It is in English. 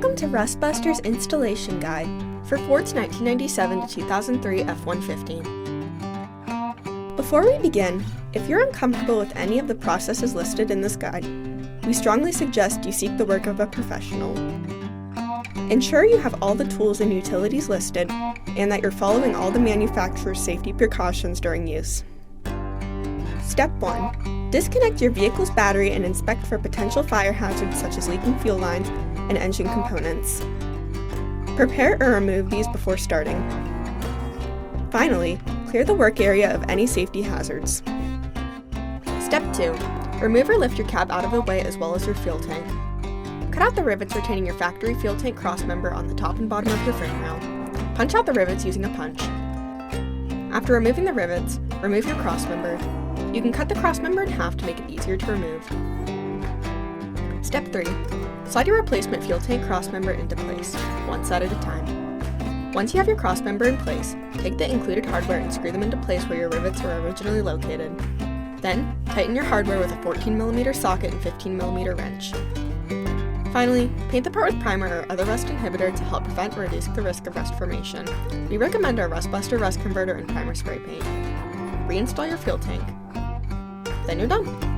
Welcome to Rustbuster's installation guide for Ford's 1997 to 2003 F-150. Before we begin, if you're uncomfortable with any of the processes listed in this guide, we strongly suggest you seek the work of a professional. Ensure you have all the tools and utilities listed and that you're following all the manufacturer's safety precautions during use. Step 1. Disconnect your vehicle's battery and inspect for potential fire hazards such as leaking fuel lines and engine components. Prepare or remove these before starting. Finally, clear the work area of any safety hazards. Step 2. Remove or lift your cab out of the way as well as your fuel tank. Cut out the rivets retaining your factory fuel tank crossmember on the top and bottom of your frame rail. Punch out the rivets using a punch. After removing the rivets, remove your crossmember. You can cut the crossmember in half to make it easier to remove. Step 3. Slide your replacement fuel tank crossmember into place, one side at a time. Once you have your crossmember in place, take the included hardware and screw them into place where your rivets were originally located. Then, tighten your hardware with a 14mm socket and 15mm wrench. Finally, paint the part with primer or other rust inhibitor to help prevent or reduce the risk of rust formation. We recommend our Rustbuster Rust Converter and Primer Spray Paint. Reinstall your fuel tank. Then you're done.